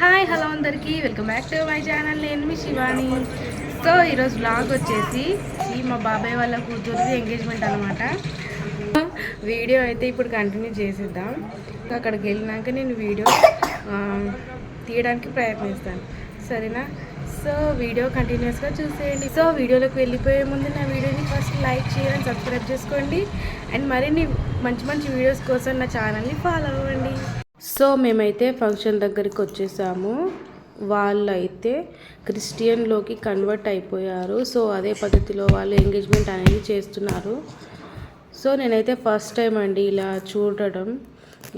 Hi hello అందరికీ welcome back to my channel. నేను మీ Shivani. So ఈరోజు బ్లాగ్ వచ్చేసి మా బాబాయ్ వాళ్ళ కూతురుది ఎంగేజ్మెంట్ అనమాట. వీడియో అయితే ఇప్పుడు కంటిన్యూ చేసేద్దాం. అక్కడికి వెళ్ళినాక నేను వీడియో తీయడానికి ప్రయత్నిస్తాను, సరేనా? సో వీడియో కంటిన్యూస్గా చూసేయండి. సో వీడియోలోకి వెళ్ళిపోయే ముందు నా వీడియోని ఫస్ట్ లైక్ చేయండి, సబ్స్క్రైబ్ చేసుకోండి, అండ్ మరిన్ని మంచి మంచి వీడియోస్ కోసం నా ఛానల్ని ఫాలో అవ్వండి. సో మేమైతే ఫంక్షన్ దగ్గరికి వచ్చేసాము. వాళ్ళు అయితే క్రిస్టియన్లోకి కన్వర్ట్ అయిపోయారు. సో అదే పద్ధతిలో వాళ్ళు ఎంగేజ్మెంట్ అనేది చేస్తున్నారు. సో నేనైతే ఫస్ట్ టైం అండి ఇలా చూడడం,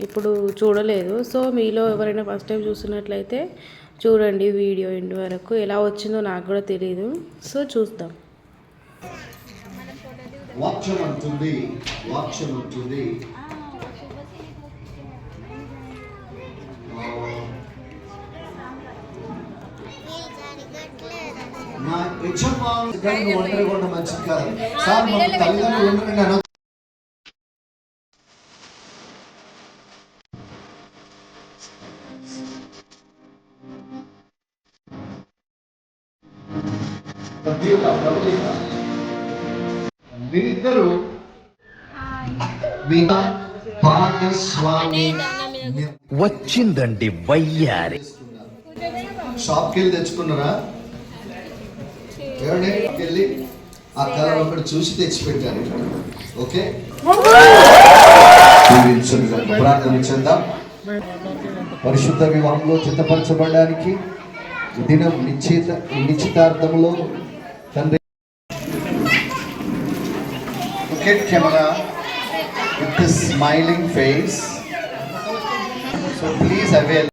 ఇప్పుడు చూడలేదు. సో మీలో ఎవరైనా ఫస్ట్ టైం చూస్తున్నట్లయితే చూడండి వీడియో ఎండ్ వరకు. ఎలా వచ్చిందో నాకు కూడా తెలియదు. సో చూద్దాం. నా యజమాని ఒంటరిగా ఉన్న మంచిది కాదు సార్. మన తల్లిదండ్రులు ఉండరండి. మీరిద్దరు భాగస్వామి. వచ్చిందండి వయ్యారి. షాప్కి వెళ్ళి తెచ్చుకున్నారా? వెళ్ళి ఆ కలర్ ఒకటి చూసి తెచ్చిపెట్టారు. ఓకే, ప్రార్థన చేద్దాం. పరిశుద్ధ వివాహంలో చిత్తపరచబడడానికి దినం నిశ్చితార్థంలో తండ్రి camera with the smiling face. So please avail.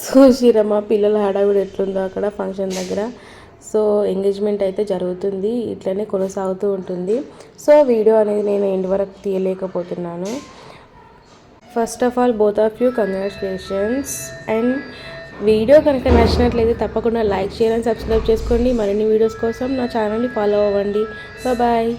So శ్రీరమ్మ పిల్లల హడావిడి ఎట్లుందో అక్కడ ఫంక్షన్ దగ్గర. సో ఎంగేజ్మెంట్ అయితే జరుగుతుంది, ఇట్లనే కొనసాగుతూ ఉంటుంది. సో వీడియో అనేది నేను ఎండ్ వరకు తీయలేకపోతున్నాను. First of all both of you congratulations. And video కనుక నచ్చినట్లయితే తప్పకుండా లైక్ చేయాలని సబ్స్క్రైబ్ చేసుకోండి. మరిన్ని వీడియోస్ కోసం నా ఛానల్ని ఫాలో అవ్వండి. బాయ్.